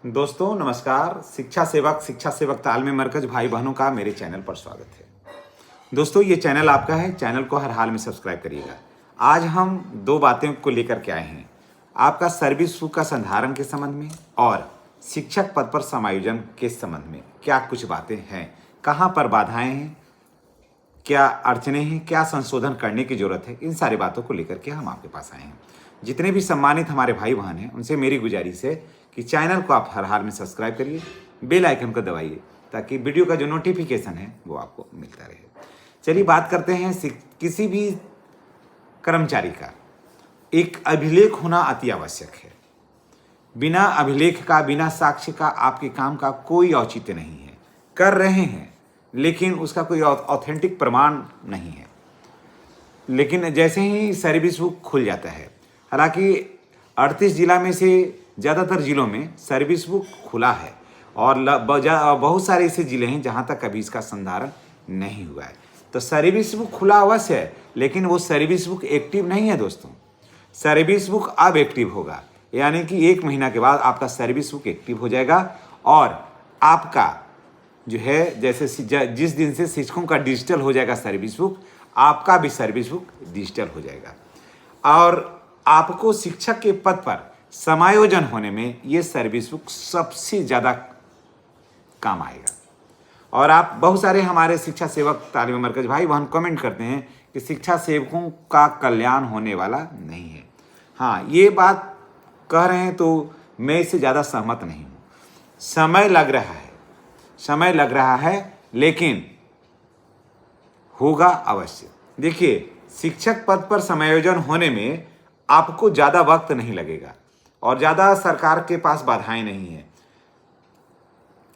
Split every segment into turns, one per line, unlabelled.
दोस्तों नमस्कार। शिक्षा सेवक तालमेल मरकज भाई बहनों का मेरे चैनल पर स्वागत है। दोस्तों ये चैनल आपका है, चैनल को हर हाल में सब्सक्राइब करिएगा। आज हम दो बातें को लेकर के आए हैं, आपका सर्विस बुक का संधारण के संबंध में और शिक्षक पद पर समायोजन के संबंध में क्या कुछ बातें हैं, कहाँ पर बाधाएं हैं, क्या अड़चने हैं, क्या संशोधन करने की जरूरत है, इन सारी बातों को लेकर के हम आपके पास आए हैं। जितने भी सम्मानित हमारे भाई बहन हैं उनसे मेरी गुजारिश है कि चैनल को आप हर हाल में सब्सक्राइब करिए, बेल आइकन को दबाइए ताकि वीडियो का जो नोटिफिकेशन है वो आपको मिलता रहे। चलिए बात करते हैं, किसी भी कर्मचारी का एक अभिलेख होना अति आवश्यक है। बिना अभिलेख का, बिना साक्ष्य का आपके काम का कोई औचित्य नहीं है। कर रहे हैं लेकिन उसका कोई ऑथेंटिक प्रमाण नहीं है। लेकिन जैसे ही सर्विस बुक खुल जाता है, हालांकि 38 जिला में से ज़्यादातर जिलों में सर्विस बुक खुला है और बहुत सारे ऐसे जिले हैं जहां तक अभी इसका संधारण नहीं हुआ है। तो सर्विस बुक खुला अवश्य है, लेकिन वो सर्विस बुक एक्टिव नहीं है दोस्तों। सर्विस बुक अब एक्टिव होगा, यानी कि 1 महीना के बाद आपका सर्विस बुक एक्टिव हो जाएगा और आपका जो है, जैसे जिस दिन से शिक्षकों का डिजिटल हो जाएगा सर्विस बुक, आपका भी सर्विस बुक डिजिटल हो जाएगा और आपको शिक्षक के पद पर समायोजन होने में ये सर्विस बुक सबसे ज़्यादा काम आएगा। और आप बहुत सारे हमारे शिक्षा सेवक तालमेल मरकज भाई बहन कमेंट करते हैं कि शिक्षा सेवकों का कल्याण होने वाला नहीं है। हाँ, ये बात कह रहे हैं तो मैं इससे ज़्यादा सहमत नहीं हूँ। समय लग रहा है लेकिन होगा अवश्य। देखिए, शिक्षक पद पर समायोजन होने में आपको ज़्यादा वक्त नहीं लगेगा और ज़्यादा सरकार के पास बाधाएं नहीं है।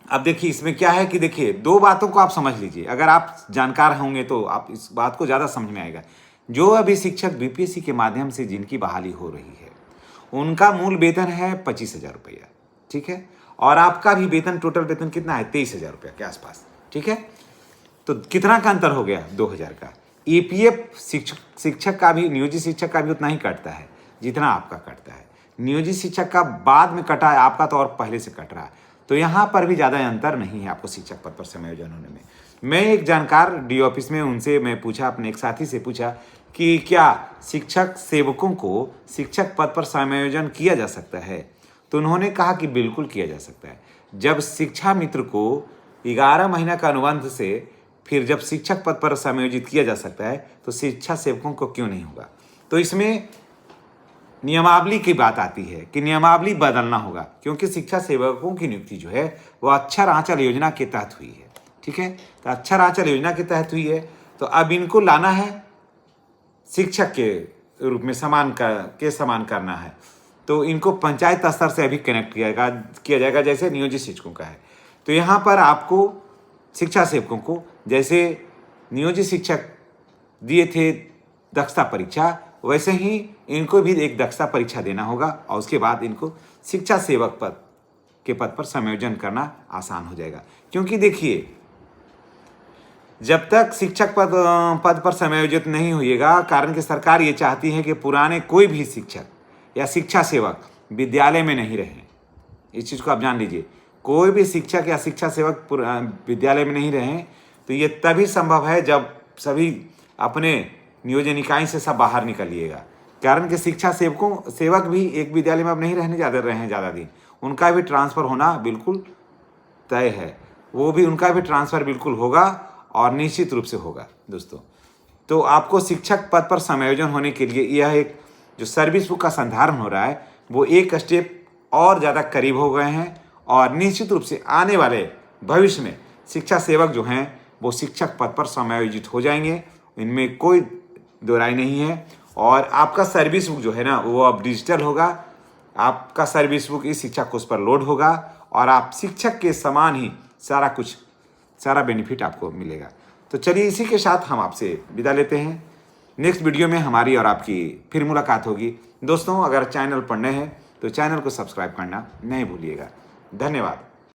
अब देखिए इसमें क्या है कि देखिए, दो बातों को आप समझ लीजिए। अगर आप जानकार होंगे तो आप इस बात को ज़्यादा समझ में आएगा। जो अभी शिक्षक बीपीएससी के माध्यम से जिनकी बहाली हो रही है, उनका मूल वेतन है 25,000 रुपया, ठीक है। और आपका भी वेतन, टोटल वेतन कितना है? 23,000 रुपया के आसपास, ठीक है। तो कितना का अंतर हो गया? 2,000 का। ईपीएफ शिक्षक का भी, नियोजित शिक्षक का भी उतना ही कटता है जितना आपका कटता है। नियोजित शिक्षक का बाद में कटा है, आपका तो और पहले से कट रहा है। तो यहाँ पर भी ज़्यादा अंतर नहीं है आपको शिक्षक पद पर समायोजन होने में। मैं एक जानकार डी ऑफिस में, उनसे मैं पूछा, अपने एक साथी से पूछा कि क्या शिक्षक सेवकों को शिक्षक पद पर समायोजन किया जा सकता है, तो उन्होंने कहा कि बिल्कुल किया जा सकता है। जब शिक्षा मित्र को 11 महीना का अनुबंध से फिर जब शिक्षक पद पर समायोजित किया जा सकता है, तो शिक्षा सेवकों को क्यों नहीं होगा। तो इसमें नियमावली की बात आती है कि नियमावली बदलना होगा, क्योंकि शिक्षा सेवकों की नियुक्ति जो है वो अक्षर आंचल योजना के तहत हुई है, ठीक है। तो अक्षर आंचल योजना के तहत हुई है, तो अब इनको लाना है शिक्षक के रूप में समान करना है। तो इनको पंचायत स्तर से अभी कनेक्ट किया जाएगा जैसे नियोजित शिक्षकों का है। तो यहाँ पर आपको शिक्षा सेवकों को, जैसे नियोजित शिक्षक दिए थे दक्षता परीक्षा, वैसे ही इनको भी एक दक्षता परीक्षा देना होगा और उसके बाद इनको शिक्षा सेवक पद पर समायोजन करना आसान हो जाएगा। क्योंकि देखिए, जब तक शिक्षक पद पर समायोजित नहीं होइएगा, कारण कि सरकार ये चाहती है कि पुराने कोई भी शिक्षक या शिक्षा सेवक विद्यालय में नहीं रहें। इस चीज़ को आप जान लीजिए, कोई भी शिक्षक या शिक्षा सेवक विद्यालय में नहीं रहें, तो ये तभी संभव है जब सभी अपने नियोजन इकाई से सब बाहर निकलिएगा। कारण कि शिक्षा सेवक भी एक विद्यालय में अब नहीं रहने रहे हैं ज़्यादा दिन, उनका भी ट्रांसफ़र होना बिल्कुल तय है। वो भी, उनका भी ट्रांसफ़र बिल्कुल होगा और निश्चित रूप से होगा दोस्तों। तो आपको शिक्षक पद पर समायोजन होने के लिए यह एक जो सर्विस बुक का संधारण हो रहा है, वो एक स्टेप और ज़्यादा करीब हो गए हैं और निश्चित रूप से आने वाले भविष्य में शिक्षा सेवक जो हैं वो शिक्षक पद पर समायोजित हो जाएंगे, इनमें कोई दो राय नहीं है। और आपका सर्विस बुक जो है ना, वो अब डिजिटल होगा। आपका सर्विस बुक इस शिक्षक कोष पर लोड होगा और आप शिक्षक के समान ही सारा बेनिफिट आपको मिलेगा। तो चलिए, इसी के साथ हम आपसे विदा लेते हैं। नेक्स्ट वीडियो में हमारी और आपकी फिर मुलाकात होगी। दोस्तों, अगर चैनल पर नए हैं तो चैनल को सब्सक्राइब करना नहीं भूलिएगा। धन्यवाद।